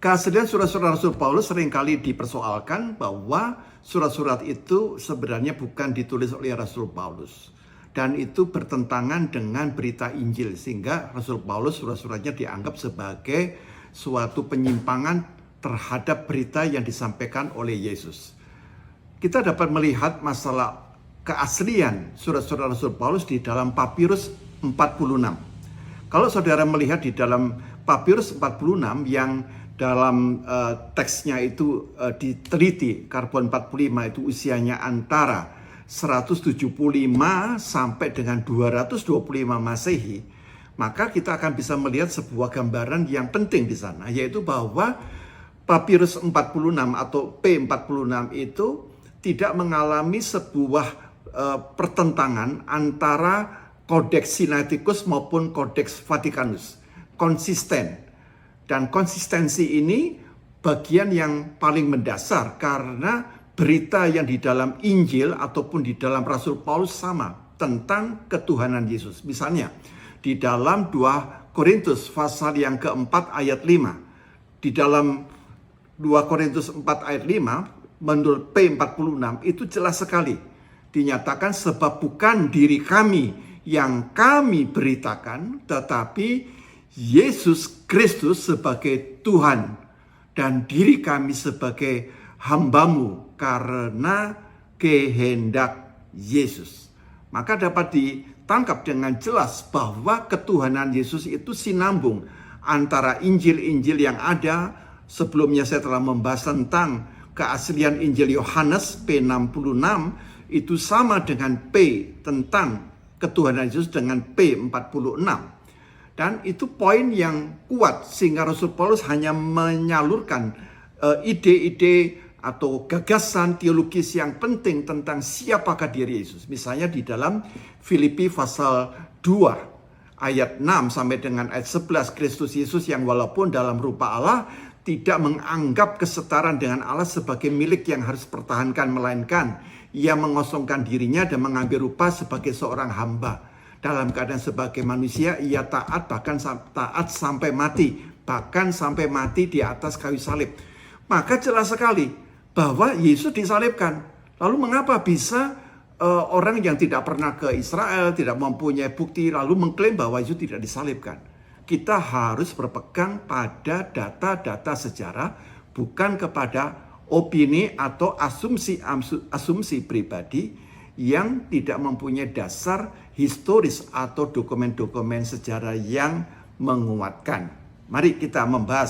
Keaslian surat-surat Rasul Paulus seringkali dipersoalkan bahwa surat-surat itu sebenarnya bukan ditulis oleh Rasul Paulus. Dan itu bertentangan dengan berita Injil, sehingga Rasul Paulus surat-suratnya dianggap sebagai suatu penyimpangan terhadap berita yang disampaikan oleh Yesus. Kita dapat melihat masalah keaslian surat-surat Rasul Paulus di dalam Papirus 46. Kalau saudara melihat di dalam Papirus 46 yang dalam teksnya itu diteliti, karbon 45 itu usianya antara 175 sampai dengan 225 Masehi, maka kita akan bisa melihat sebuah gambaran yang penting di sana, yaitu bahwa Papirus 46 atau P46 itu tidak mengalami sebuah pertentangan antara Kodeks Sinaiticus maupun Kodeks Vatikanus. Konsisten. Dan konsistensi ini bagian yang paling mendasar karena berita yang di dalam Injil ataupun di dalam Rasul Paulus sama tentang ketuhanan Yesus. Misalnya di dalam 2 Korintus pasal yang keempat ayat 5. Di dalam 2 Korintus 4 ayat 5 menurut P46 itu jelas sekali. Dinyatakan sebab bukan diri kami yang kami beritakan, tetapi Yesus Kristus sebagai Tuhan dan diri kami sebagai hambamu karena kehendak Yesus. Maka dapat ditangkap dengan jelas bahwa ketuhanan Yesus itu sinambung antara Injil-Injil yang ada. Sebelumnya saya telah membahas tentang keaslian Injil Yohanes P66 itu sama dengan P tentang ketuhanan Yesus dengan P46. Dan itu poin yang kuat sehingga Rasul Paulus hanya menyalurkan ide-ide atau gagasan teologis yang penting tentang siapakah diri Yesus. Misalnya di dalam Filipi pasal 2 ayat 6 sampai dengan ayat 11, Kristus Yesus yang walaupun dalam rupa Allah tidak menganggap kesetaraan dengan Allah sebagai milik yang harus pertahankan, melainkan ia mengosongkan dirinya dan mengambil rupa sebagai seorang hamba. Dalam keadaan sebagai manusia, ia taat bahkan taat sampai mati. Bahkan sampai mati di atas kayu salib. Maka jelas sekali bahwa Yesus disalibkan. Lalu mengapa bisa orang yang tidak pernah ke Israel, tidak mempunyai bukti, lalu mengklaim bahwa Yesus tidak disalibkan? Kita harus berpegang pada data-data sejarah, bukan kepada opini atau asumsi pribadi yang tidak mempunyai dasar historis atau dokumen-dokumen sejarah yang menguatkan. Mari kita membahas